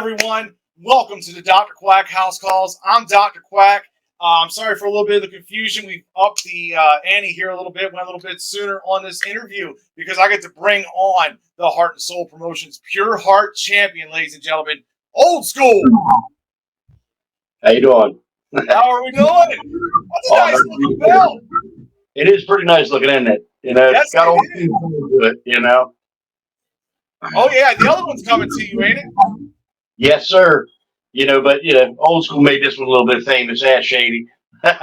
everyone? Welcome to the Dr. Quack House Calls. I'm Dr. Quack. I'm sorry for a little bit of the confusion. We've upped the ante here a little bit, went a little bit sooner on this interview because I get to bring on the Heart and Soul Promotions Pure Heart champion, ladies and gentlemen, Old School. How you doing? How are we doing? That's a nice looking belt. It is pretty nice looking, isn't it? You know, Yes, it's got all it is. to it, you know. Oh yeah, the other one's coming to you, ain't it? Yes, sir. You know, but Old School made this one a little bit famous. Shady. Did.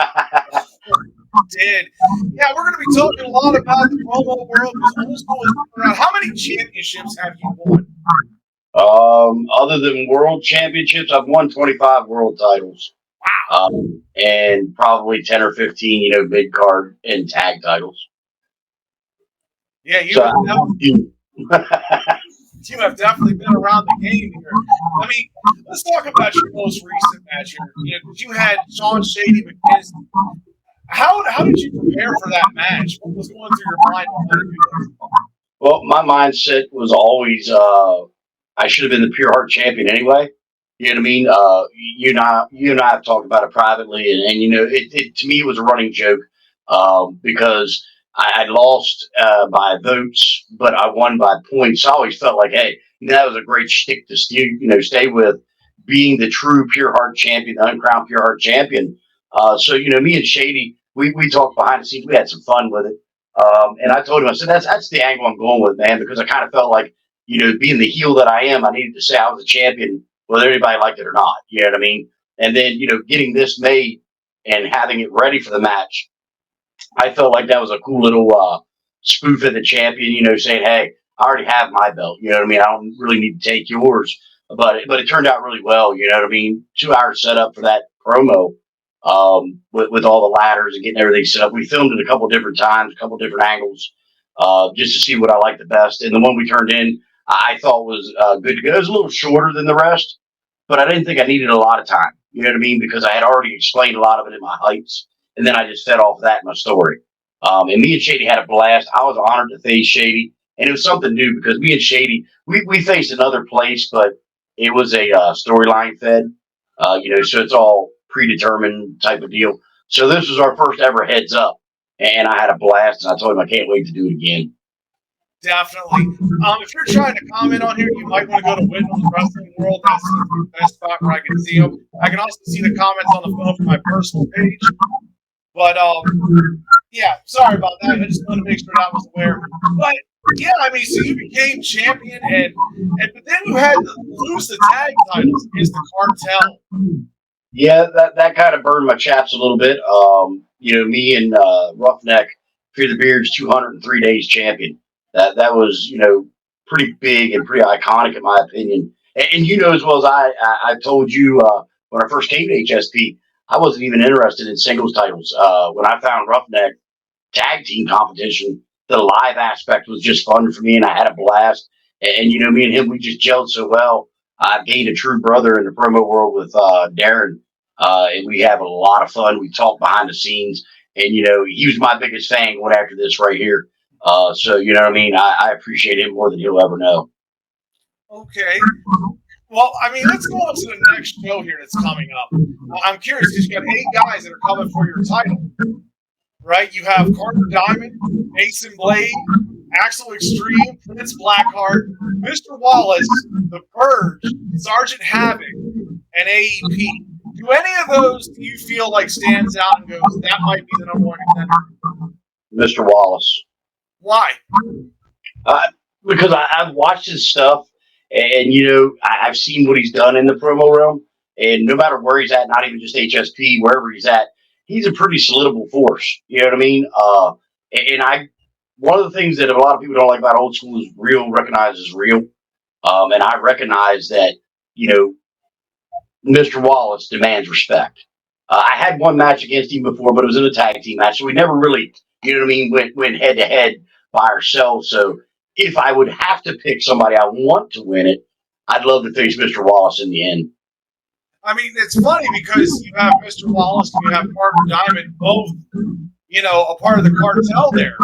Yeah, we're going to be talking a lot about the promo world because Old School is around. How many championships have you won? Other than world championships, I've won 25 world titles. Wow. And probably 10 or 15, big card and tag titles. Yeah, you have definitely been around the game here. Let's talk about your most recent match here. You had Sean Shady McKinney. How did you prepare for that match? What was going through your mind? Well, my mindset was always I should have been the Pure Heart champion anyway. You know what I mean? You and I have talked about it privately, and it to me it was a running joke because I lost by votes, but I won by points. I always felt like, hey, that was a great shtick to stay with, being the true Pure Heart champion, the uncrowned Pure Heart champion. So me and Shady, we talked behind the scenes. We had some fun with it, and I told him, I said, that's the angle I'm going with, man, because I kind of felt like, being the heel that I am, I needed to say I was a champion, whether anybody liked it or not. You know what I mean? And then getting this made and having it ready for the match, I felt like that was a cool little spoof of the champion, saying, hey, I already have my belt. You know what I mean? I don't really need to take yours. But it turned out really well. You know what I mean? 2 hours set up for that promo with all the ladders and getting everything set up. We filmed it a couple different times, a couple different angles, just to see what I liked the best. And the one we turned in, I thought was good to go. It was a little shorter than the rest, but I didn't think I needed a lot of time. You know what I mean? Because I had already explained a lot of it in my hypes. And then I just fed off that in my story. And me and Shady had a blast. I was honored to face Shady. And it was something new because me and Shady, we faced another place, but it was a storyline fed, so it's all predetermined type of deal. So this was our first ever heads up. And I had a blast. And I told him I can't wait to do it again. Definitely. If you're trying to comment on here, you might want to go to Wyndham's Wrestling World. That's the best spot where I can see them. I can also see the comments on the phone from my personal page. But, yeah, sorry about that. I just wanted to make sure that was aware. But, yeah, so you became champion, but then you had to lose the tag titles against the Cartel. Yeah, that kind of burned my chaps a little bit. Me and Roughneck, Fear the Beard's 203 days champion. That was, pretty big and pretty iconic in my opinion. And as well as I told you when I first came to HSP, I wasn't even interested in singles titles. When I found Roughneck tag team competition, the live aspect was just fun for me, and I had a blast. And me and him, we just gelled so well. I gained a true brother in the promo world with Darren, and we have a lot of fun. We talk behind the scenes, and he was my biggest fan going after this right here. So you know what I mean? I appreciate him more than he'll ever know. Okay. Well, let's go on to the next show here that's coming up. I'm curious because you got 8 guys that are coming for your title, right? You have Carter Diamond, Mason Blade, Axel Extreme, Prince Blackheart, Mr. Wallace, The Purge, Sergeant Havoc, and AEP. Do any of those do you feel like stands out and goes, that might be the number one contender? Mr. Wallace. Why? Because I've watched his stuff. And, I've seen what he's done in the promo realm. And no matter where he's at, not even just HSP, wherever he's at, he's a pretty solidable force. You know what I mean? One of the things that a lot of people don't like about Old School is real recognizes real. And I recognize that, Mr. Wallace demands respect. I had one match against him before, but it was in a tag team match. So we never really, went head to head by ourselves. So if I would have to pick somebody I want to win it, I'd love to face Mr. Wallace in the end. It's funny because you have Mr. Wallace and you have Carter Diamond, both, a part of the cartel there.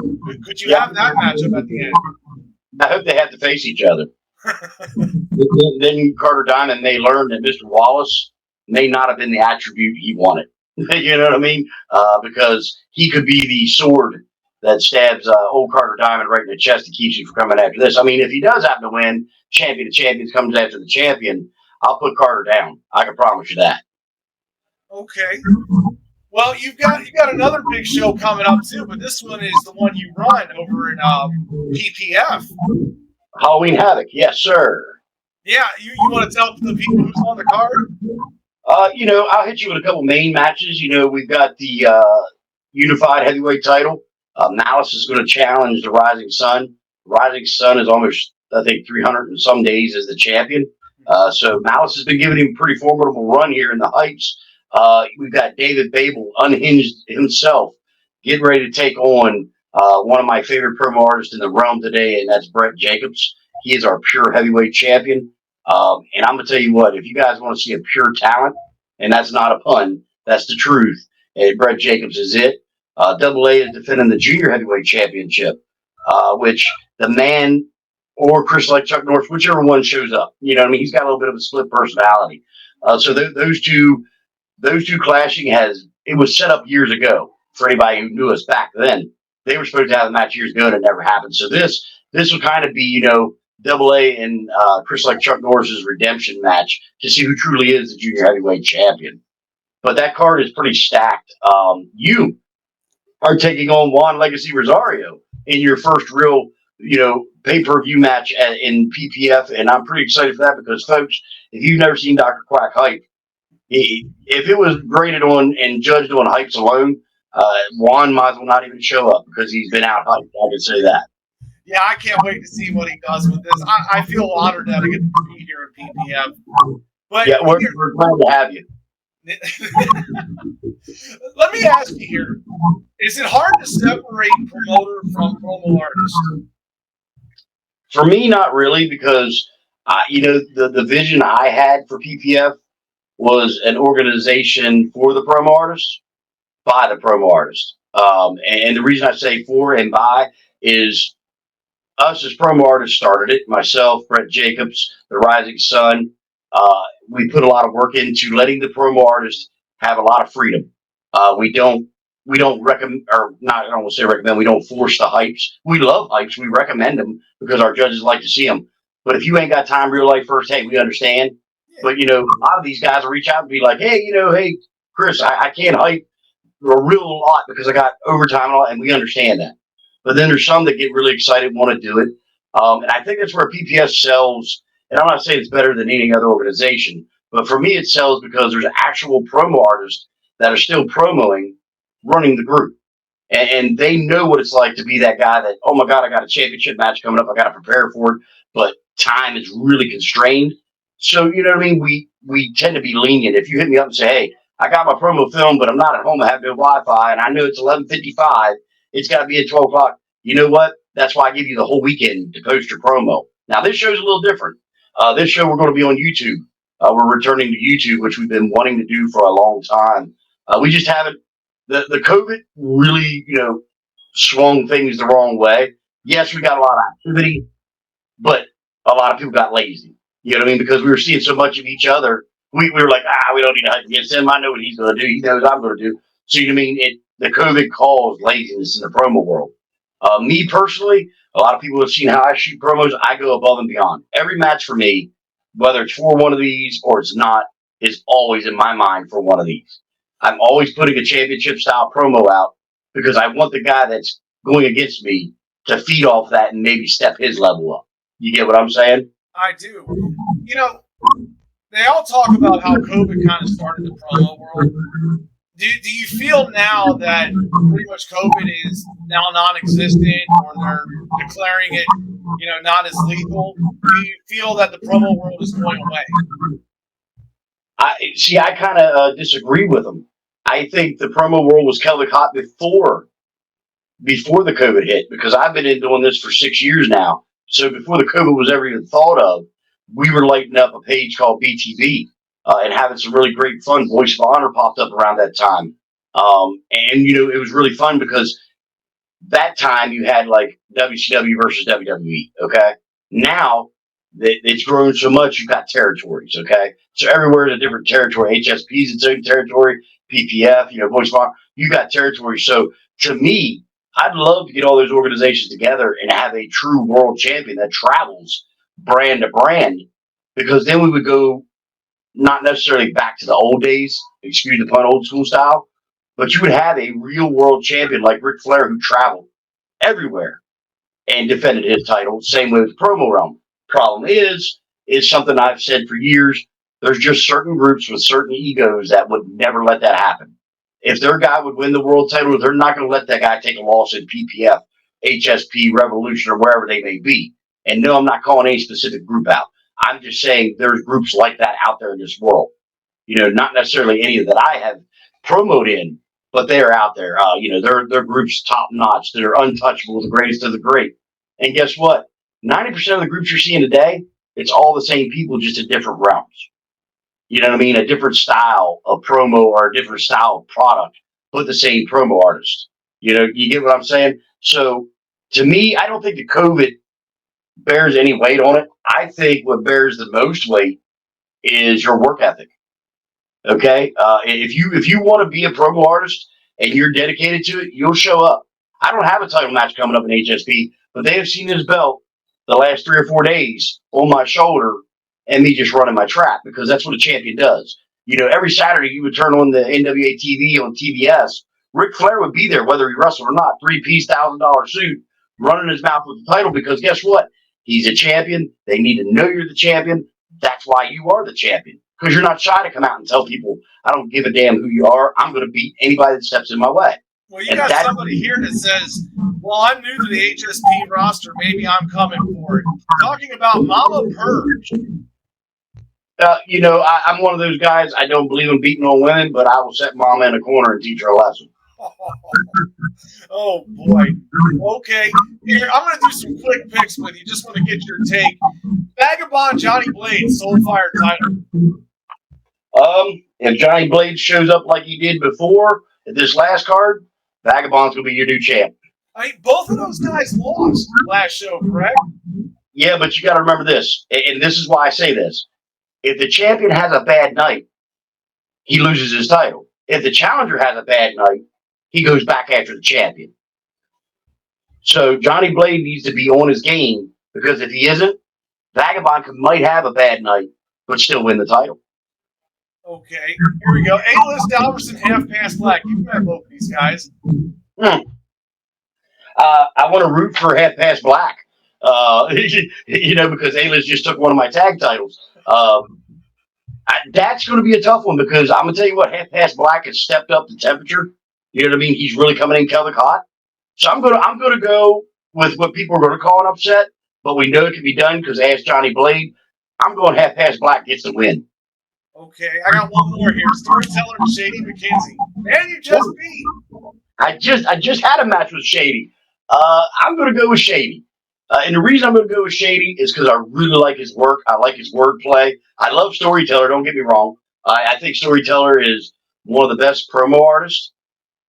Could you have that matchup at the end? I hope they have to face each other. Then Carter Diamond may learn that Mr. Wallace may not have been the attribute he wanted. You know what I mean? Because he could be the sword that stabs old Carter Diamond right in the chest and keeps you from coming after this. I mean, if he does happen to win, champion of champions comes after the champion, I'll put Carter down. I can promise you that. Okay. Well, you've got another big show coming up too, but this one is the one you run over in PPF. Halloween Havoc, yes, sir. Yeah, you want to tell the people who's on the card? I'll hit you with a couple main matches. We've got the unified heavyweight title. Malice is going to challenge the Rising Sun. Rising Sun is almost, I think, 300 and some days as the champion. So Malice has been giving him a pretty formidable run here in the Heights. We've got David Babel, unhinged himself, getting ready to take on one of my favorite promo artists in the realm today, and that's Brett Jacobs. He is our pure heavyweight champion. And I'm going to tell you what, if you guys want to see a pure talent, and that's not a pun, that's the truth, and Brett Jacobs is it. Double A is defending the junior heavyweight championship, which the man or Chris like Chuck Norris, whichever one shows up, you know what I mean? He's got a little bit of a split personality. So those two clashing it was set up years ago for anybody who knew us back then. They were supposed to have a match years ago and it never happened. So this will kind of be, Double A and Chris like Chuck Norris's redemption match to see who truly is the junior heavyweight champion. But that card is pretty stacked. You are taking on Juan Legacy Rosario in your first real, pay-per-view match in PPF, and I'm pretty excited for that because, folks, if you've never seen Dr. Quack hype, if it was graded on and judged on hypes alone, Juan might as well not even show up because he's been out hyped. I can say that. Yeah, I can't wait to see what he does with this. I feel honored that I get to be here at PPF. But yeah, we're glad to have you. Let me ask you here: is it hard to separate promoter from promo artist? For me, not really, because the vision I had for PPF was an organization for the promo artist, by the promo artist. And the reason I say for and by is us as promo artists started it. Myself, Brett Jacobs, the Rising Sun. We put a lot of work into letting the promo artists have a lot of freedom. We don't recommend, or not, I don't want to say recommend, we don't force the hypes. We love hypes. We recommend them because our judges like to see them. But if you ain't got time real life first, hey, we understand. But, a lot of these guys will reach out and be like, hey, hey, Chris, I can't hype a real lot because I got overtime and all, and we understand that. But then there's some that get really excited and want to do it. And I think that's where PPS sells. And I'm not saying it's better than any other organization, but for me, it sells because there's actual promo artists that are still promoing, running the group. And they know what it's like to be that guy that, oh my God, I got a championship match coming up. I got to prepare for it, but time is really constrained. So, you know what I mean? We tend to be lenient. If you hit me up and say, hey, I got my promo film, but I'm not at home. I have no Wi-Fi, and I know it's 11:55. It's got to be at 12 o'clock. You know what? That's why I give you the whole weekend to post your promo. Now, this show's a little different. This show, we're going to be on YouTube. We're returning to YouTube, which we've been wanting to do for a long time. We just haven't. The COVID really, swung things the wrong way. Yes, we got a lot of activity, but a lot of people got lazy. You know what I mean? Because we were seeing so much of each other. We were like, we don't need to hype against him. I know what he's going to do. He knows I'm going to do. So, you know what I mean? The COVID caused laziness in the promo world. Me personally, a lot of people have seen how I shoot promos. I go above and beyond. Every match for me, whether it's for one of these or it's not, is always in my mind for one of these. I'm always putting a championship style promo out because I want the guy that's going against me to feed off that and maybe step his level up. You get what I'm saying? I do. They all talk about how COVID kind of started the promo world. Do you feel now that pretty much COVID is now non-existent, or they're declaring it, not as legal? Do you feel that the promo world is going away? I kind of disagree with them. I think the promo world was kind of hot before the COVID hit, because I've been doing this for 6 years now. So before the COVID was ever even thought of, we were lighting up a page called BTV. And having some really great fun. Voice of Honor popped up around that time. And, it was really fun because that time you had like WCW versus WWE. Okay. Now It's grown so much, you've got territories, okay? So everywhere is a different territory. HSP is its own territory, PPF, Voice Farm, you got territories. So to me, I'd love to get all those organizations together and have a true world champion that travels brand to brand, because then we would go not necessarily back to the old days, excuse the pun, old school style, but you would have a real world champion like Ric Flair who traveled everywhere and defended his title. Same way with the promo realm. Problem is something I've said for years. There's just certain groups with certain egos that would never let that happen. If their guy would win the world title, they're not going to let that guy take a loss in PPF, HSP, Revolution, or wherever they may be. And no, I'm not calling any specific group out. I'm just saying there's groups like that out there in this world. Not necessarily any that I have promoted in, but they're out there. Their groups top notch. They're untouchable, the greatest of the great. And guess what? 90% of the groups you're seeing today, it's all the same people, just in different realms. You know what I mean? A different style of promo or a different style of product, but the same promo artist. You get what I'm saying? So to me, I don't think the COVID bears any weight on it. I think what bears the most weight is your work ethic. Okay, if you want to be a promo artist and you're dedicated to it, you'll show up. I don't have a title match coming up in HSP, but they have seen this belt the last 3 or 4 days on my shoulder and me just running my trap, because that's what a champion does. Every Saturday you would turn on the NWA TV on TBS. Ric Flair would be there whether he wrestled or not, 3-piece $1,000 suit, running his mouth with the title, because guess what? He's a champion. They need to know you're the champion. That's why you are the champion. Because you're not shy to come out and tell people, I don't give a damn who you are. I'm going to beat anybody that steps in my way. Well, you got somebody here that says, well, I'm new to the HSP roster. Maybe I'm coming for it. Talking about Mama Purge. I'm one of those guys. I don't believe in beating on women, but I will set Mama in a corner and teach her a lesson. Oh, boy. Okay. Here, I'm going to do some quick picks with you. Just want to get your take. Vagabond Johnny Blade, Soulfire title. If Johnny Blade shows up like he did before at this last card, Vagabond's going to be your new champ. I mean, both of those guys lost last show, correct? Yeah, but you got to remember this, and this is why I say this. If the champion has a bad night, he loses his title. If the challenger has a bad night, he goes back after the champion. So Johnny Blade needs to be on his game, because if he isn't, Vagabond might have a bad night, but still win the title. Okay, here we go. A-List, Alverson, Half Past Black. You've met both of these guys. I want to root for Half Past Black, because A-List just took one of my tag titles. That's going to be a tough one, because I'm going to tell you what, Half Past Black has stepped up the temperature. You know what I mean? He's really coming in Celtic hot. So I'm going to go with what people are going to call an upset, but we know it can be done because ask Johnny Blade. I'm going Half Past Black gets the win. Okay, I got one more here. Storyteller and Shady McKenzie. Man, you just beat. I just had a match with Shady. I'm going to go with Shady. And the reason I'm going to go with Shady is because I really like his work. I like his wordplay. I love Storyteller, don't get me wrong. I think Storyteller is one of the best promo artists.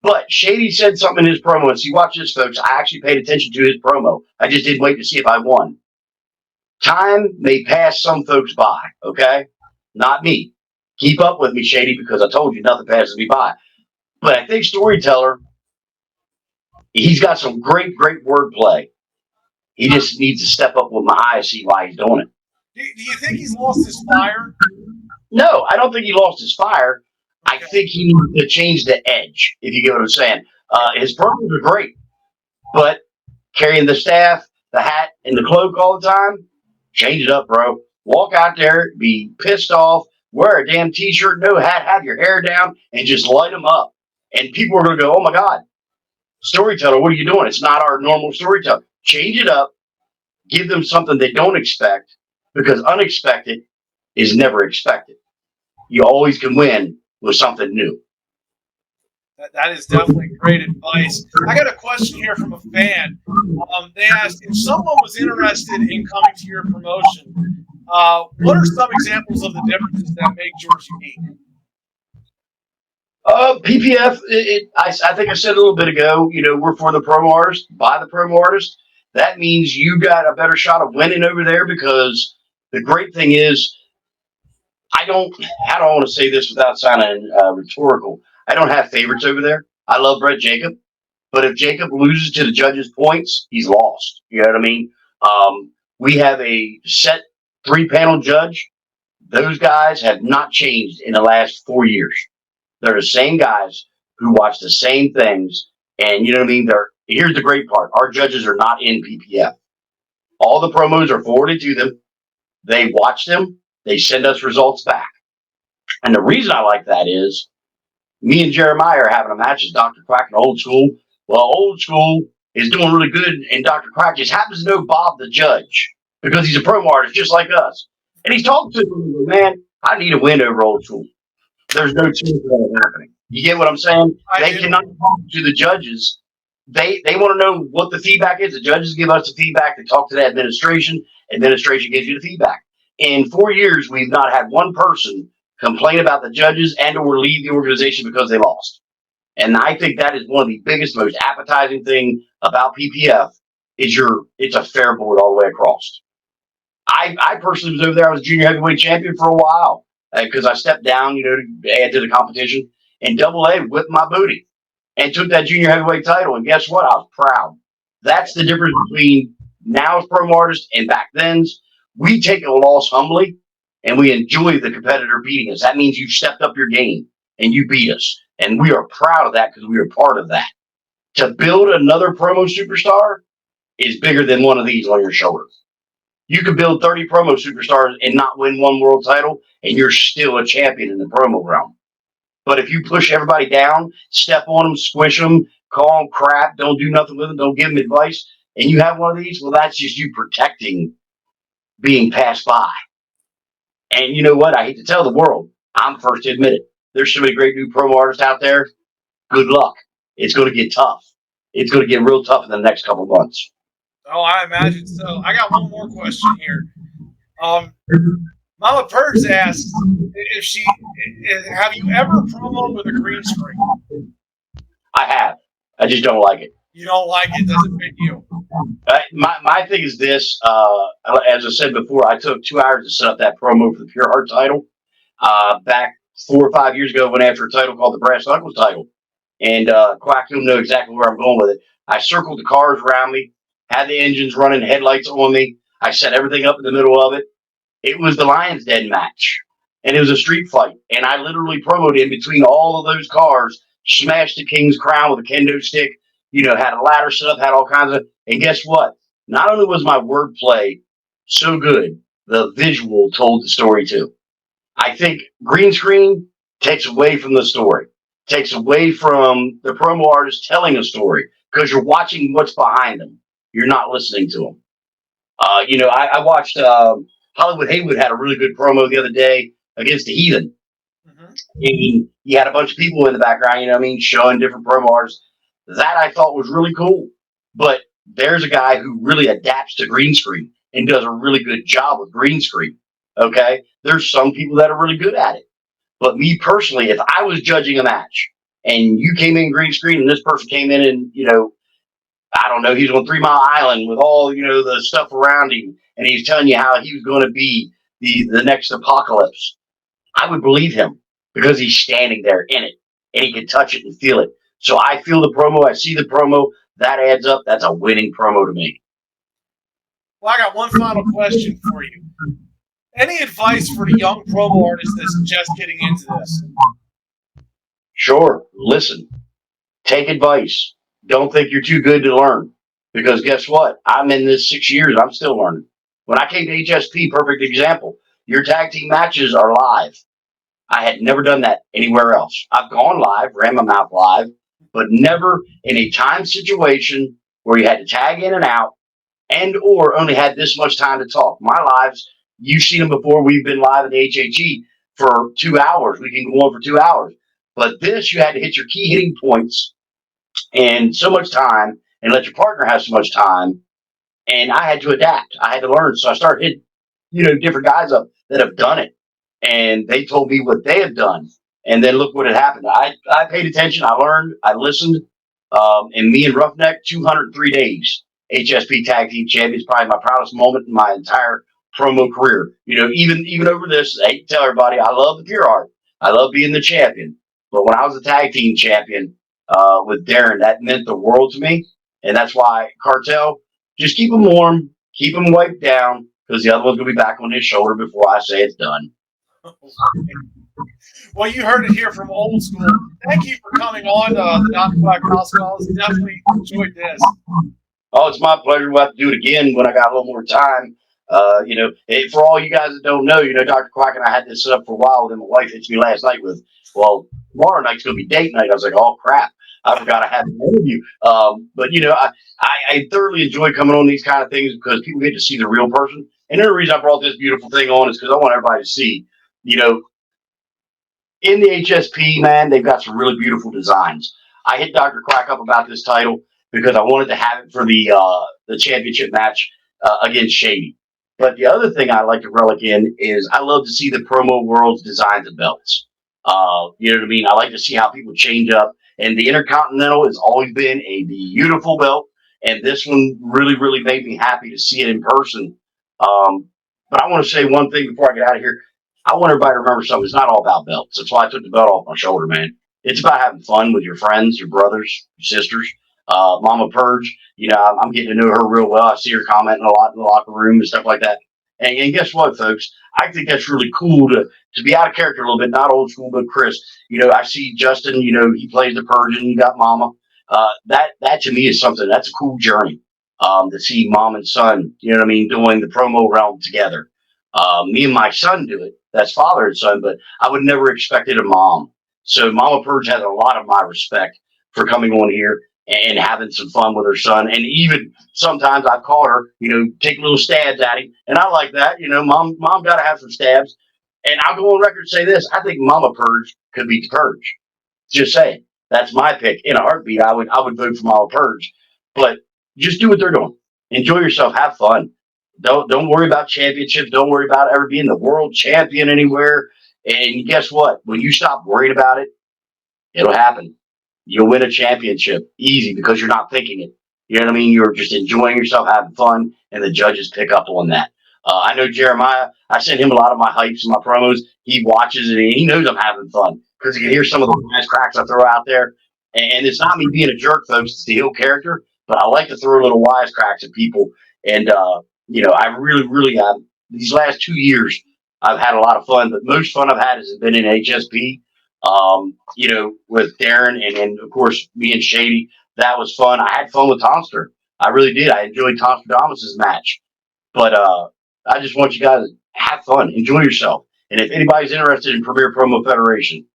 But Shady said something in his promo. And see, watch this, folks. I actually paid attention to his promo. I just didn't wait to see if I won. Time may pass some folks by, okay? Not me. Keep up with me, Shady, because I told you nothing passes me by. But I think Storyteller, he's got some great wordplay. He just needs to step up with my eyes, see why he's doing it. Do you think he's lost his fire? No, I don't think he lost his fire. I think he needs to change the edge, if you get what I'm saying. His promos are great, but carrying the staff, the hat, and the cloak all the time, change it up, bro. Walk out there, be pissed off, wear a damn T-shirt, no hat, have your hair down, and just light them up. And people are going to go, oh, my God, Storyteller, what are you doing? It's not our normal Storyteller. Change it up. Give them something they don't expect, because unexpected is never expected. You always can win with something new. That is definitely great advice. I got a question here from a fan. They asked, if someone was interested in coming to your promotion, what are some examples of the differences that make yours unique? PPF, I think I said a little bit ago, we're for the promo artist, by the promo artist. That means you got a better shot of winning over there because The great thing is, I don't want to say this without sounding rhetorical. I don't have favorites over there. I love Brett Jacob, but if Jacob loses to the judges' points, he's lost. You know what I mean? We have a set 3-panel judge. Those guys have not changed in the last 4 years. They're the same guys who watch the same things, and you know what I mean. Here's the great part: our judges are not in PPF. All the promos are forwarded to them. They watch them. They send us results back. And the reason I like that is me and Jeremiah are having a match as Dr. Quack and Old School. Well, Old School is doing really good, and Dr. Quack just happens to know Bob the judge because he's a promo artist just like us. And he's talking to him, man, I need a win over Old School. There's no chance of that happening. You get what I'm saying? They cannot talk to the judges. They want to know what the feedback is. The judges give us the feedback. They talk to the administration. Administration gives you the feedback. In 4 years, we've not had one person complain about the judges and or leave the organization because they lost. And I think that is one of the biggest, most appetizing thing about PPF is it's a fair board all the way across. I personally was over there. I was junior heavyweight champion for a while because I stepped down, to add to the competition. And Double A whipped my booty and took that junior heavyweight title. And guess what? I was proud. That's the difference between now's promo artists and back then's. We take a loss humbly and we enjoy the competitor beating us. That means you stepped up your game and you beat us. And we are proud of that because we are part of that. To build another promo superstar is bigger than one of these on your shoulder. You could build 30 promo superstars and not win one world title, and you're still a champion in the promo realm. But if you push everybody down, step on them, squish them, call them crap, don't do nothing with them, don't give them advice, and you have one of these, well, that's just you protecting being passed by. And you know what? I hate to tell the world, I'm first to admit it. There's so many great new promo artists out there. Good luck. It's going to get tough. It's going to get real tough in the next couple of months. Oh, I imagine so. I got one more question here. Mama Purge asks have you ever promoted with a green screen? I have. I just don't like it. You don't like it? Doesn't fit you? My thing is this. As I said before, I took 2 hours to set up that promo for the PUREHEART title. Back 4 or 5 years ago, went after a title called the Brass Knuckles title. And Quack will know exactly where I'm going with it. I circled the cars around me, had the engines running, headlights on me. I set everything up in the middle of it. It was the Lions Den match. And it was a street fight. And I literally promoted in between all of those cars, smashed the King's crown with a kendo stick, had a ladder set up, had all kinds of, and guess what? Not only was my wordplay so good, the visual told the story too. I think green screen takes away from the story, takes away from the promo artist telling a story because you're watching what's behind them. You're not listening to them. I watched Hollywood Haywood had a really good promo the other day against the Heathen. Mm-hmm. He had a bunch of people in the background, showing different promo artists. That I thought was really cool. But there's a guy who really adapts to green screen and does a really good job with green screen. Okay? There's some people that are really good at it. But me personally, if I was judging a match and you came in green screen and this person came in and, I don't know, he's on 3 Mile Island with all, the stuff around him and he's telling you how he was going to be the next apocalypse, I would believe him because he's standing there in it and he can touch it and feel it. So I feel the promo. I see the promo. That adds up. That's a winning promo to me. Well, I got one final question for you. Any advice for the young promo artist that's just getting into this? Sure. Listen. Take advice. Don't think you're too good to learn. Because guess what? I'm in this 6 years. I'm still learning. When I came to HSP, perfect example. Your tag team matches are live. I had never done that anywhere else. I've gone live, ran my mouth live, but never in a time situation where you had to tag in and out and or only had this much time to talk. My lives, you've seen them before. We've been live at the HHE for 2 hours. We can go on for 2 hours. But this, you had to hit your key hitting points and so much time and let your partner have so much time. And I had to adapt. I had to learn. So I started hitting, different guys up that have done it. And they told me what they have done. And then look what had happened. I paid attention. I learned. I listened. And me and Roughneck, 203 days. HSP Tag Team Champions, probably my proudest moment in my entire promo career. Even over this, I hate to tell everybody, I love the Pure Heart. I love being the champion. But when I was a tag team champion with Darren, that meant the world to me. And that's why, Cartel, just keep him warm, keep him wiped down, because the other one's going to be back on his shoulder before I say it's done. Well, you heard it here from Old School. Thank you for coming on the Dr. Black House Calls. Definitely enjoyed this. Oh, it's my pleasure. We'll have to do it again when I got a little more time. For all you guys that don't know, Dr. Quack and I had this set up for a while. Then my wife hits me last night with, well, tomorrow night's going to be date night. I was like, oh, crap. I forgot I had an interview. I thoroughly enjoy coming on these kind of things because people get to see the real person. And the reason I brought this beautiful thing on is because I want everybody to see, in the HSP, man, they've got some really beautiful designs. I hit Dr. Quack up about this title because I wanted to have it for the championship match against Shady. But the other thing I like to relic in is I love to see the promo world's designs of belts. You know what I mean? I like to see how people change up. And the Intercontinental has always been a beautiful belt. And this one really, really made me happy to see it in person. But I want to say one thing before I get out of here. I want everybody to remember something. It's not all about belts. That's why I took the belt off my shoulder, man. It's about having fun with your friends, your brothers, your sisters. Mama Purge, I'm getting to know her real well. I see her commenting a lot in the locker room and stuff like that. And guess what, folks? I think that's really cool to be out of character a little bit, not old school, but Chris. I see Justin, he plays the Purge and you got Mama. That to me is something, that's a cool journey. To see mom and son, doing the promo realm together. Me and my son do it. That's father and son, but I would never expect it of mom. So Mama Purge has a lot of my respect for coming on here and having some fun with her son. And even sometimes I call her, take little stabs at him. And I like that. Mom got to have some stabs. And I'll go on record and say this. I think Mama Purge could beat the Purge. Just saying. That's my pick. In a heartbeat, I would vote for Mama Purge. But just do what they're doing. Enjoy yourself. Have fun. Don't worry about championships. Don't worry about ever being the world champion anywhere. And guess what? When you stop worrying about it, it'll happen. You'll win a championship easy because you're not thinking it. You know what I mean? You're just enjoying yourself, having fun, and the judges pick up on that. I know Jeremiah. I send him a lot of my hypes and my promos. He watches it and he knows I'm having fun because he can hear some of the nice cracks I throw out there. And it's not me being a jerk, folks. It's the heel character, but I like to throw little wisecracks at people. And I really, really have these last 2 years. I've had a lot of fun, but most fun I've had has been in HSP. With Darren and of course me and Shady. That was fun. I had fun with Tomster. I really did. I enjoyed Tomster Damas's match. But I just want you guys to have fun, enjoy yourself. And if anybody's interested in Premier Promo Federation,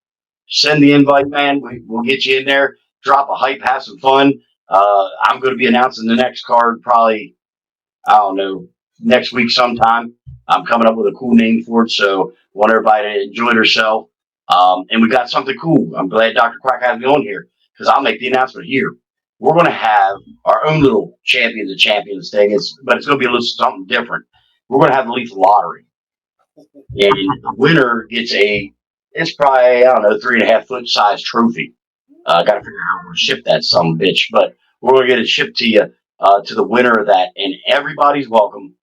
send the invite, man. We'll get you in there. Drop a hype, have some fun. I'm going to be announcing the next card probably, I don't know, next week sometime. I'm coming up with a cool name for it, so I want everybody to enjoy themselves. And we got something cool. I'm glad Dr. Quack has me on here because I'll make the announcement here. We're going to have our own little Champions of Champions thing, but it's going to be a little something different. We're going to have the Lethal Lottery. And the winner gets it's probably, I don't know, 3.5 foot size trophy. Got to figure out how we're going to ship that some bitch, but we're going to get it shipped to you, to the winner of that. And everybody's welcome.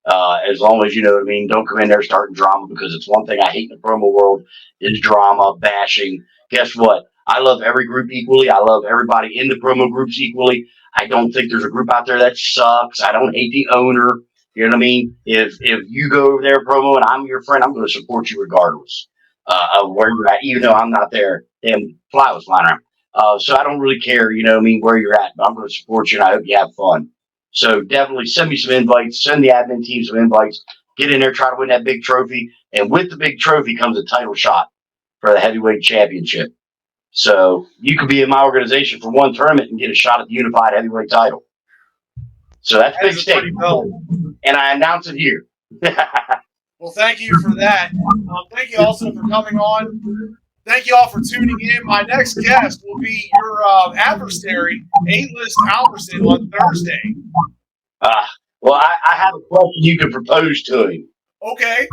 As long as, don't come in there starting drama, because it's one thing I hate in the promo world is drama, bashing. Guess what? I love every group equally. I love everybody in the promo groups equally. I don't think there's a group out there that sucks. I don't hate the owner. You know what I mean? If you go over there promo and I'm your friend, I'm going to support you regardless of where you're at, even though I'm not there. Damn fly was flying around. So I don't really care, where you're at, but I'm going to support you and I hope you have fun. So definitely send me some invites, send the admin team some invites, get in there, try to win that big trophy. And with the big trophy comes a title shot for the heavyweight championship. So you could be in my organization for one tournament and get a shot at the unified heavyweight title. So that's big stake. And I announce it here. Well, thank you for that. Thank you also for coming on. Thank you all for tuning in. My next guest will be your adversary, A-List Alverson, on Thursday. Well, I have a question you could propose to him. Okay.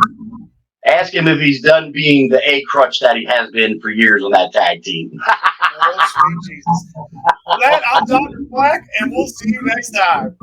Ask him if he's done being the A-crutch that he has been for years on that tag team. Oh, sweet Jesus. Well, I'm Dr. Black, and we'll see you next time.